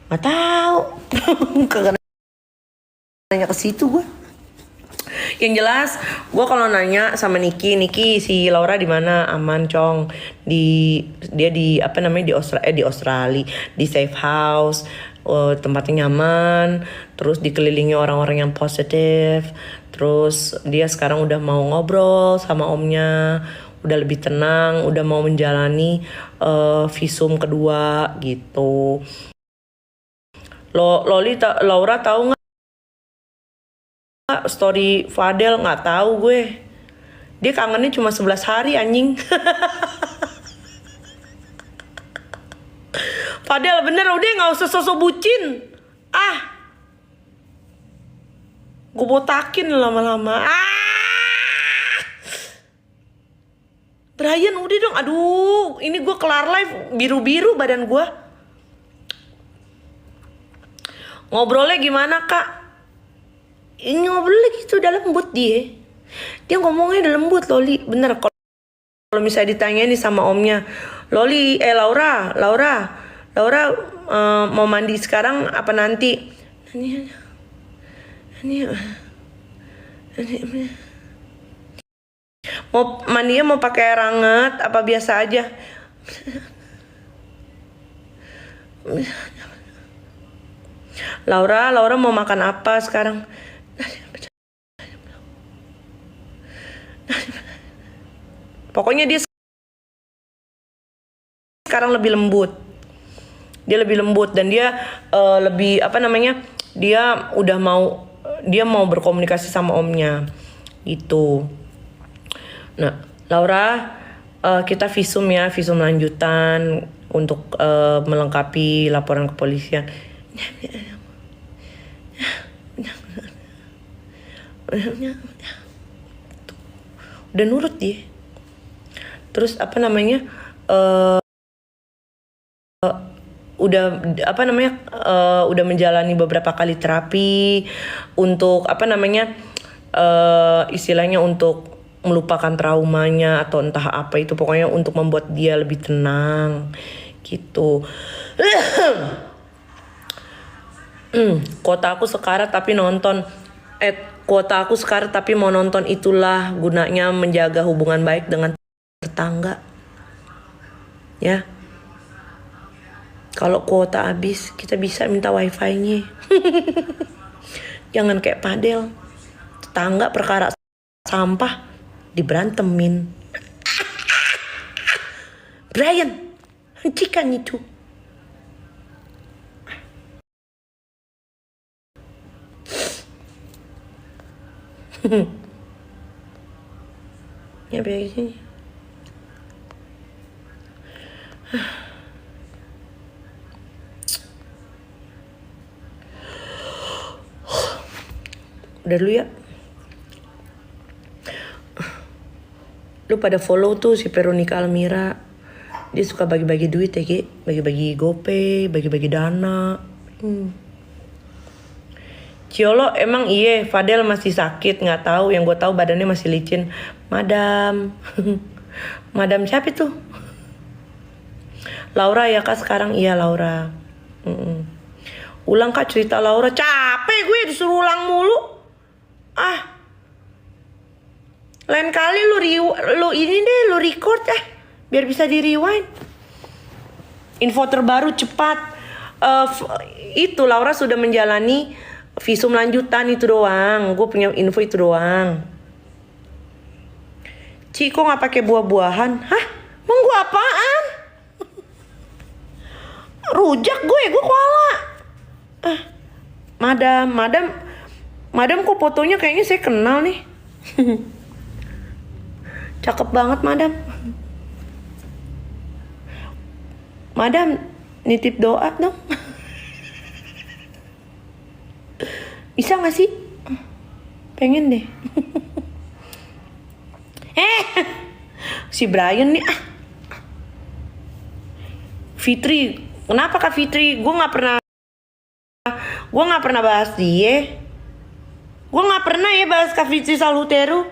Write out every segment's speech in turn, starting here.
Nggak tahu. Kagak nanya ke situ gue. Yang jelas, gue kalau nanya sama Niki si Laura di mana? Aman, Cong. Dia di apa namanya di Australia, di safe house, tempatnya nyaman, terus dikelilingi orang-orang yang positif. Terus dia sekarang udah mau ngobrol sama omnya, udah lebih tenang, udah mau menjalani visum kedua gitu. Laura tahu nggak story Fadel? Nggak tahu gue. Dia kangennya cuma 11 hari anjing. Fadel bener udah nggak usah sosok bucin. Gue botakin lama-lama. Brian udah dong. Aduh, ini gue kelar live biru-biru badan gue. Ngobrolnya gimana, Kak? Ini ngobrolnya gitu udah lembut dia. Dia ngomongnya udah lembut, Loli. Bener, kalau misalnya ditanya nih sama omnya, Laura, mau mandi sekarang apa nanti? Mau mandinya mau pakai air hangat apa biasa aja? Laura mau makan apa sekarang? Pokoknya dia sekarang lebih lembut. Dia lebih lembut dan dia lebih apa namanya? Dia mau berkomunikasi sama omnya. Itu. Nah, Laura, kita visum lanjutan untuk melengkapi laporan kepolisian. Udah nurut dia. Terus apa namanya? Udah menjalani beberapa kali terapi untuk apa namanya? Istilahnya untuk melupakan traumanya atau entah apa itu, pokoknya untuk membuat dia lebih tenang gitu. Kuota aku sekarat tapi mau nonton, itulah gunanya menjaga hubungan baik dengan tetangga. Ya. Kalau kuota habis, kita bisa minta wifi-nya. Jangan kayak Padel. Tetangga perkara sampah diberantemin. Brian, hentikan itu. Ya begini. Udah dulu ya. Lu pada follow tuh si Veronica Almira. Dia suka bagi-bagi duit ya, Ki. Bagi-bagi GoPay, bagi-bagi dana. Ciolo emang iya Fadel masih sakit, nggak tahu. Yang gue tahu badannya masih licin. Madam. Madam siapa itu? Laura ya Kak sekarang? Iya Laura. Ulang Kak cerita Laura. Capek gue disuruh ulang mulu. Lain kali lu record biar bisa di rewind. Info terbaru cepat. Itu Laura sudah menjalani visum lanjutan, itu doang. Gue punya info itu doang. Ciko nggak pakai buah-buahan? Hah? Emang gue apaan? Rujak gue koala. Madam kok fotonya kayaknya saya kenal nih. Cakep banget Madam. Madam, nitip doa dong. Bisa gak sih? Pengen deh. Si Brian nih. Fitri, kenapa Kak Fitri? Gue gak pernah bahas dia. Gue gak pernah ya bahas Kak Fitri Salhuteru.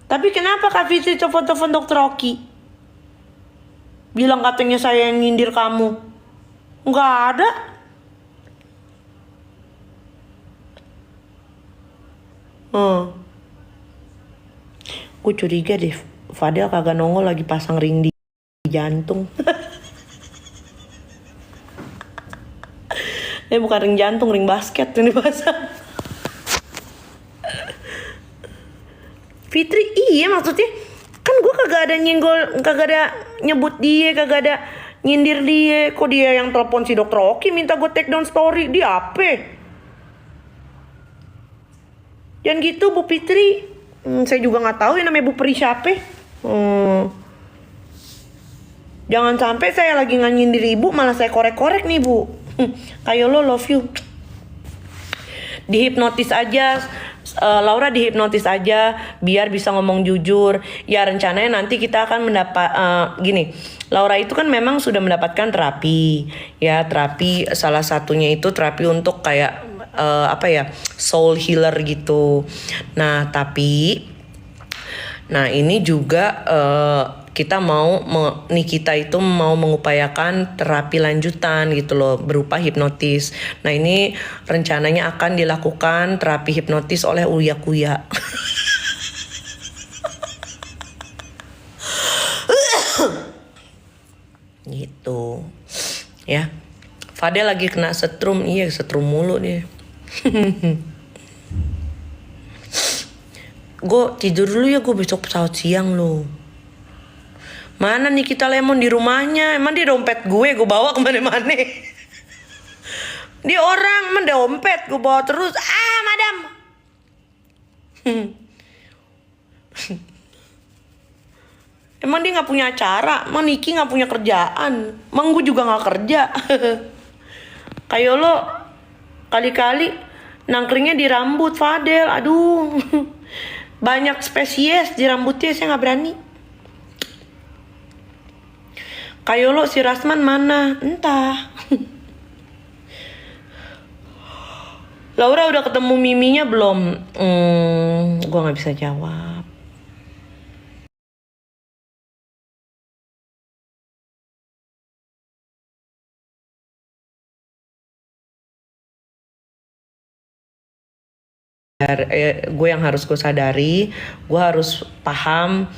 Tapi kenapa Kak Fitri telepon Dr. Oki? bilang katanya saya yang nyindir kamu. Nggak ada. Gue curiga deh, Fadel kagak nongol lagi pasang ring di jantung. Bukan ring jantung, ring basket yang dipasang. Fitri, iya maksudnya kan gue kagak ada nyenggol, kagak ada nyebut dia, kagak ada nyindir dia. Kok dia yang telepon si Dokter Oki minta gue take down story? Dia apa? Jangan gitu Bu Fitri. Saya juga nggak tahu ya namanya Bu Pri siapa. Jangan sampai saya lagi nggak nyindir ibu malah saya korek-korek nih Bu. Kayak lo love you. Dihipnotis aja, Laura dihipnotis aja biar bisa ngomong jujur. Ya rencananya nanti kita akan mendapat gini. Laura itu kan memang sudah mendapatkan terapi. Ya terapi salah satunya itu terapi untuk kayak soul healer gitu. Nah ini juga kita Nikita itu mau mengupayakan terapi lanjutan gitu loh berupa hipnotis. Nah ini rencananya akan dilakukan terapi hipnotis oleh Uya Kuya. Gitu ya. Fadel lagi kena setrum. Iya setrum mulu dia. Gue tidur dulu ya, gue besok pesawat siang loh. Mana nih kita Lemon di rumahnya? Emang dia dompet gue bawa kemana-mana. Dia orang, emang dompet gue bawa terus. Madam. Emang dia gak punya acara? Emang Niki gak punya kerjaan? Emang gue juga gak kerja? Kayak lo kali-kali nangkringnya di rambut Fadel. Aduh. Banyak spesies di rambutnya, saya gak berani. Kayak lo si Rasman mana? Entah. Laura udah ketemu Miminya belum? Gue gak bisa jawab. Gue yang harus gue sadari, gue harus paham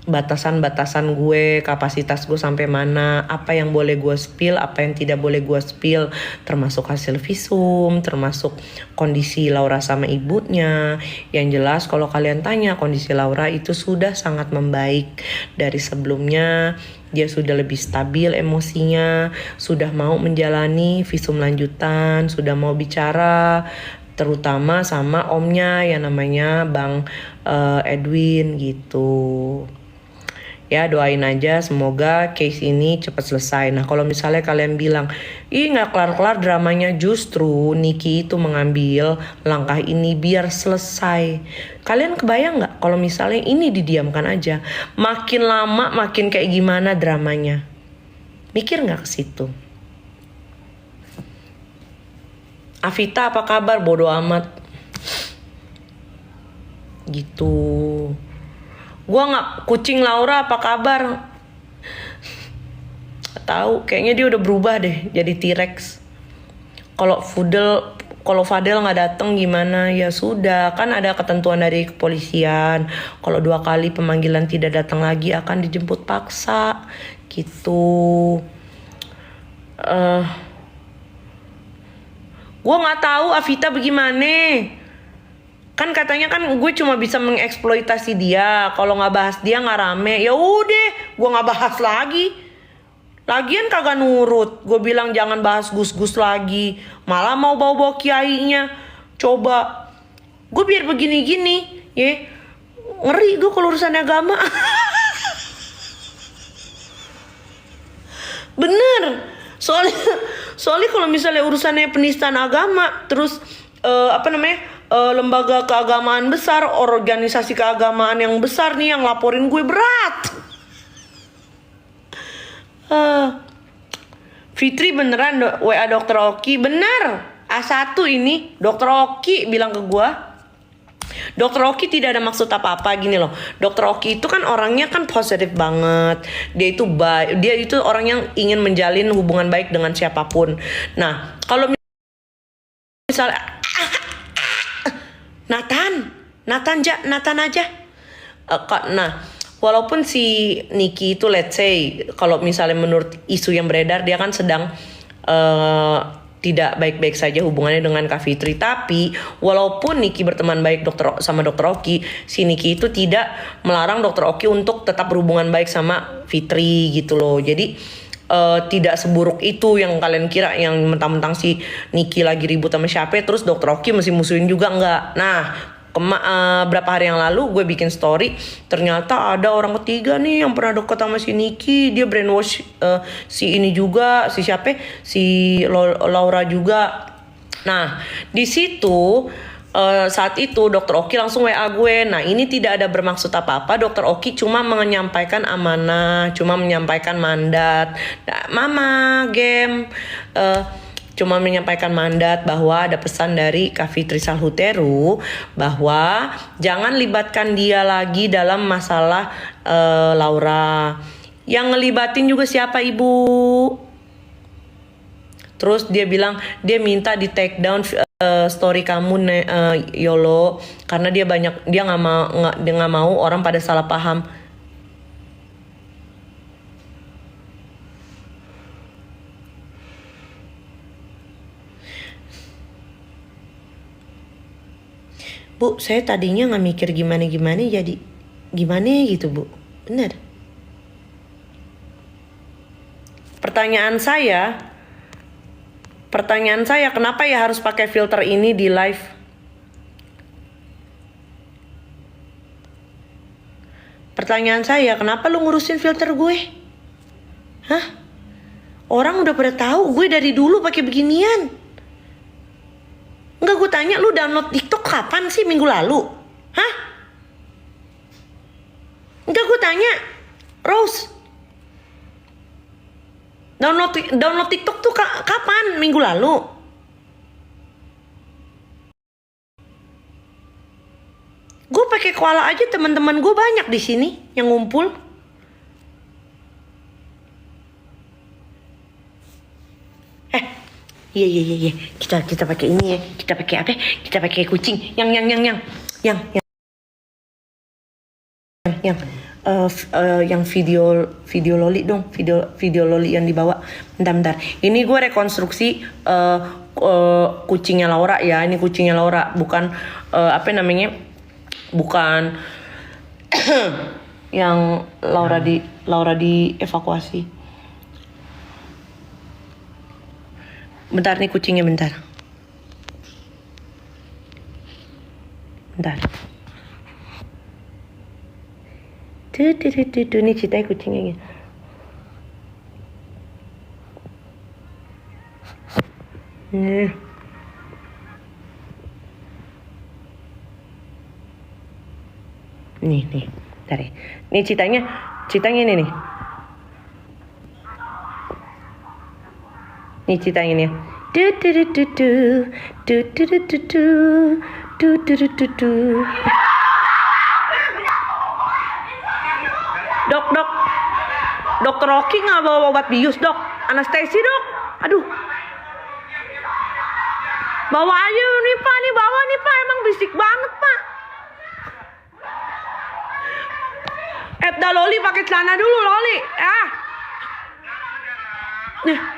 batasan-batasan gue, kapasitas gue sampai mana, apa yang boleh gue spill, apa yang tidak boleh gue spill, termasuk hasil visum, termasuk kondisi Laura sama ibunya. Yang jelas kalau kalian tanya, kondisi Laura itu sudah sangat membaik dari sebelumnya. Dia sudah lebih stabil emosinya, sudah mau menjalani visum lanjutan, sudah mau bicara terutama sama omnya yang namanya Bang Edwin gitu. Ya doain aja semoga case ini cepat selesai. Nah kalau misalnya kalian bilang, ih gak kelar-kelar dramanya, justru Niki itu mengambil langkah ini biar selesai. Kalian kebayang gak kalau misalnya ini didiamkan aja, makin lama makin kayak gimana dramanya? Mikir gak ke situ? Avita apa kabar? Bodo amat. Gitu. Gua nggak, kucing Laura apa kabar? Tahu, kayaknya dia udah berubah deh jadi T-Rex. Kalau Fadel nggak datang gimana? Ya sudah, kan ada ketentuan dari kepolisian. Kalau 2 kali pemanggilan tidak datang lagi akan dijemput paksa. Gitu. Gue nggak tahu Avita bagaimana. Kan katanya kan gue cuma bisa mengeksploitasi dia. Kalau nggak bahas dia nggak rame. Ya udah, gue nggak bahas lagi. Lagian kagak nurut. Gue bilang jangan bahas Gus-Gus lagi. Malah mau bawa-bawa kiainya. Coba. Gue biar begini-gini. Ya. Ngeri gue kalau urusan agama. Bener. Soalnya kalau misalnya urusannya penistaan agama. Terus lembaga keagamaan besar, organisasi keagamaan yang besar nih yang laporin gue berat. Fitri beneran WA Dokter Oki, bener. A1 ini Dokter Oki bilang ke gue, Dokter Oki tidak ada maksud apa-apa gini loh. Dokter Oki itu kan orangnya kan positif banget. Dia itu baik. Dia itu orang yang ingin menjalin hubungan baik dengan siapapun. Nah, kalau misalnya Nathan aja. Nah, walaupun si Nicky itu let's say kalau misalnya menurut isu yang beredar dia kan sedang tidak baik-baik saja hubungannya dengan Kak Fitri, tapi walaupun Nicky berteman baik sama Dokter Oki, si Nicky itu tidak melarang Dokter Oki untuk tetap berhubungan baik sama Fitri gitu loh. Jadi tidak seburuk itu yang kalian kira, yang mentang-mentang si Nicky lagi ribut sama siapa terus Dokter Oki mesti musuhin juga, enggak. Nah, berapa hari yang lalu gue bikin story, ternyata ada orang ketiga nih yang pernah deket sama si Nicky. Dia brainwash si ini juga, si siapa, si Laura juga. Nah, di situ saat itu Dokter Oki langsung WA gue. Nah, ini tidak ada bermaksud apa-apa. Dokter Oki cuma menyampaikan amanah, cuma menyampaikan mandat. Nah, Mama game cuma menyampaikan mandat bahwa ada pesan dari Kak Fitri Salhuteru bahwa jangan libatkan dia lagi dalam masalah Laura. Yang ngelibatin juga siapa, Ibu? Terus dia bilang dia minta di take down story kamu Yolo, karena dia nggak mau orang pada salah paham. Bu, saya tadinya nggak mikir gimana jadi gimana gitu, Bu. Bener. Pertanyaan saya, kenapa ya harus pakai filter ini di live? Pertanyaan saya, kenapa lu ngurusin filter gue? Hah? Orang udah pada tahu gue dari dulu pakai beginian. Enggak, gue tanya, lu download TikTok kapan sih? Minggu lalu? Hah? Enggak, gue tanya, Rose, download TikTok tuh kapan? Minggu lalu? Gue pakai koala aja, teman-teman gue banyak di sini yang ngumpul. Iya. Kita pakai ini ya. Kita pakai apa? Kita pakai kucing. Yang video loli dong, video loli yang dibawa. Bentar. Ini gue rekonstruksi kucingnya Laura ya. Ini kucingnya Laura, bukan bukan yang Laura di evakuasi. Bentar nih kucingnya, bentar. Tuh, nih ceritanya kucingnya gitu. Nih, bentar ya. Nih ceritanya ini nih. Nih ceritanya nih. Dokter Oki nggak bawa obat bius, Dok? Anestesi, Dok? Aduh. Bawa aja nih Pak, emang berisik banget Pak. Loli pakai celana dulu, Loli. Nih.